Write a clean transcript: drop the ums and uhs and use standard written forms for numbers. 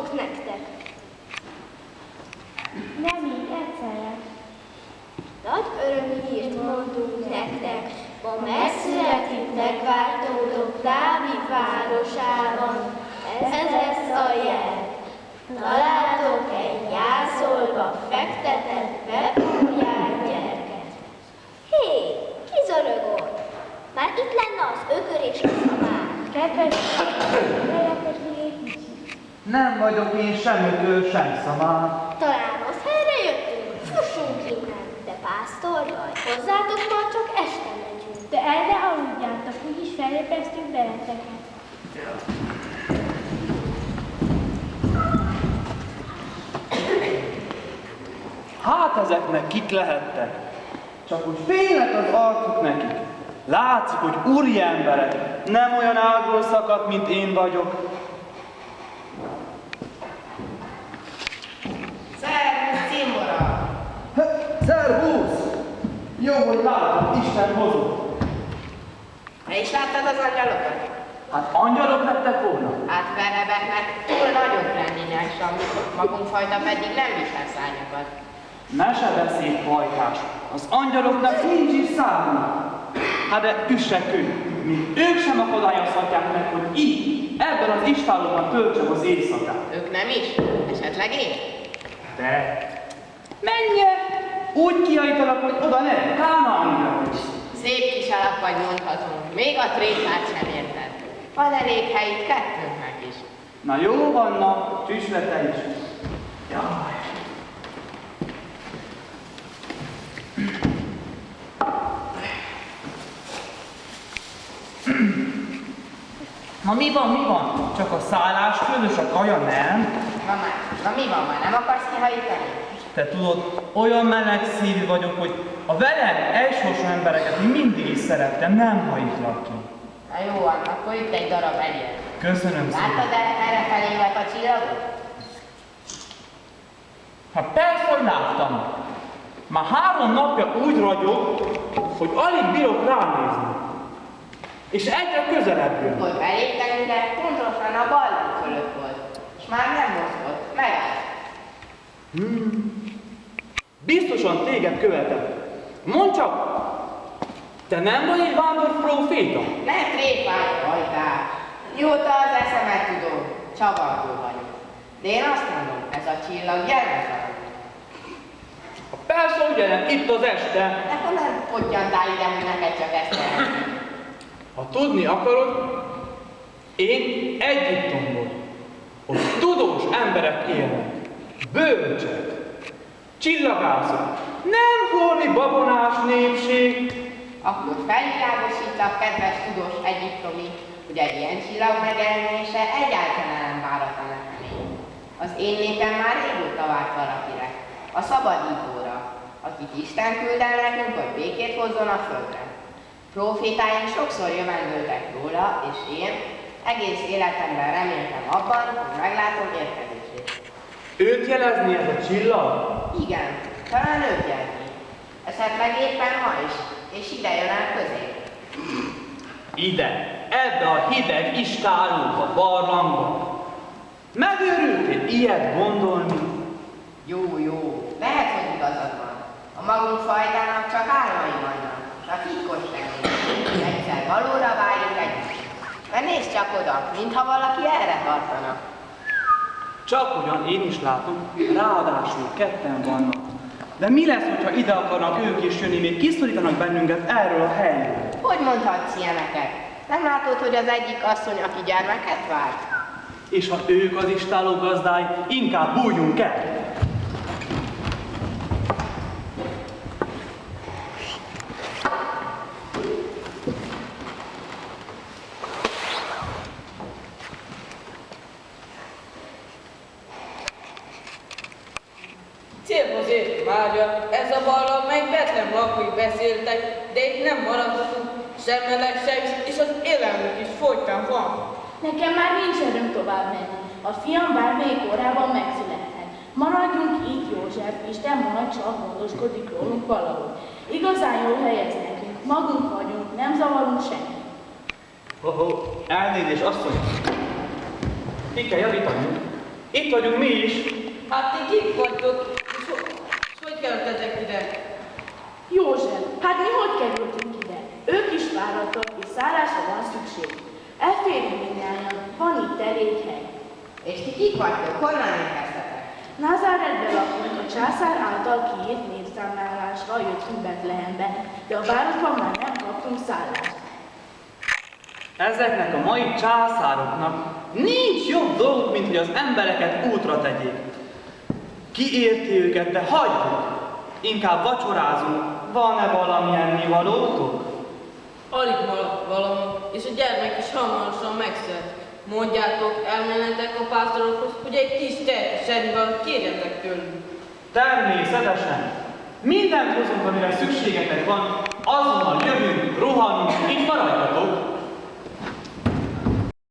mondott nektek? Nem így, egyszerre. Nagy örömhírt mondunk nektek, ma megszületik megváltódott Dávid városában. Ez lesz a jel. Találtok egy jászolva fektetett bepújját gyereket. Hé, ki zörögott? Már itt lenne az ökör és a szamár. Kedves, lehetett lépni. Nem vagyok én sem ökör, sem szamár. Talán az helyre jöttünk? Fussunk innen, de pásztor vagy. Hozzátok már csak este megyünk. De el ne aludjátok, úgyis felébresztünk beleteket. Hát ezeknek kik lehettek? Csak úgy félnek az arcuk nekik. Látszik, hogy úri emberek, nem olyan ágról szakadt, mint én vagyok. Szervusz, cimora! Szervusz! Jó, hogy látom, Isten hozott. Te is láttad az angyalokat? Hát angyalok lettek volna? Hát verebeknek túl nagyok lennének, magunkfajta pedig nem visel szárnyakat. Mesebeszéd hajtás. Az angyaloknak nincs is számuk. Hát de üssek könnyű, míg ők sem akadályozhatják meg, hogy így, ebben az istállóban töltsem az éjszakát. Ők nem is? Esetleg én? De menj el! Úgy kiállítanak, hogy oda ne, Kánaánra. Szép kis alap vagy mondhatom, még a tréfát sem érted. Van elég hely itt kettőnknek is. Na jó van, na, csüsle te is. Jaj. Na mi van? Csak a szállás közös, a kaja nem? Na mi van már, nem akarsz kihajítani? Te tudod, olyan meleg szívű vagyok, hogy a velem egysorsú embereket én mindig is szerettem, nem hajítlak ki. Na jó van, akkor itt egy darab egyet. Köszönöm szépen. Láttad erre felé a csillagot? Hát persze, hogy láttam. Már 3 napja úgy ragyog, hogy alig bírok ránézni. És egyre közelebb jön. Mikor beléptek, de pontosan a ballon fölött volt. És már nem mozgott, megállt. Biztosan téged követek. Mondd csak, te nem vagy egy vándor próféta? Ne tréfálj, hajtás! Mióta az eszemet tudom, csavargó vagyok. De én azt mondom, ez a csillag jelentett. Persze, hogy jelen, itt az este. De honnan podjantál ide, hogy neked csak ezt jelenti? Ha tudni akarod, én Egyiptomból, hogy tudós emberek élnek, bölcsek, csillagászok, nem holmi babonás népség. Akkor felvilágosítta a kedves tudós egyiptomi, hogy egy ilyen csillag megjelenése egyáltalán nem váratlan esemény. Az én népem már régóta várt valakire, a szabadítóra, akit Isten küld el nekünk, hogy békét hozzon a földre. Profétáink sokszor jövendőltek róla, és én egész életemben reméltem abban, hogy meglátom érkezését. Őt jelezni ez a csillag? Igen, talán őt jelzi. Esetleg éppen ma is, és ide jön el közé. Ide, ebbe a hideg istálóba, barlangba. Megőrültél ilyet gondolni? Jó, lehet, hogy igazad van. A magunk fajtának csak álmai vannak, csak titkos semmi. Egyszer valóra váljunk együtt. Mert nézd csak oda, mintha valaki erre tartana. Csak ugyan én is látom, ráadásul ketten vannak. De mi lesz, hogyha ide akarnak ők is jönni, még kiszorítanak bennünket erről a helyről? Hogy mondhatsz ilyeneket? Nem látod, hogy az egyik asszony, aki gyermeket várt? És ha ők az istáló gazdái, inkább bújjunk el! Célhoz várja, ez a barlang, mely Betlehem lakói beszéltek, de itt nem maradhatunk, sem meleg, sem és az élelmük is folytán van. Nekem már nincs erőm tovább menni. A fiam bármelyik órában megszülethet. Maradjunk itt, József, Isten majd csak gondoskodik rólunk valahogy. Igazán jó helyez nekünk, magunk vagyunk, nem zavarunk senkit. Elnézést, asszony! Ki kell javítani? Itt vagyunk mi is. Hát ti kik vagytok, és hogy kerültetek ide? József, hát mi hogy kerültünk ide? Ők is fáradtak, és szállásra van szükség. Elférünk mindnyájan, van itt elég hely. És ti kik vagytok? Honnan érkeztetek? Názáretbe lakunk, a császár által kiírt népszámlálásra jöttünk Betlehembe, de a városban már nem kaptunk szállást. Ezeknek a mai császároknak nincs jobb dolog, mint hogy az embereket útra tegyék. Ki érti őket, de hagyjuk! Inkább vacsorázunk. Van-e valami ennivalótok? Alig maradt valami, és a gyermek is hamarosan megszületik. Mondjátok, elmenetek a pásztorokhoz, hogy egy kis tehetes ennivalót kérjetek tőlünk. Természetesen. Mindent hozunk, amire szükségetek van, azonnal jövünk, rohanunk, így maradjatok.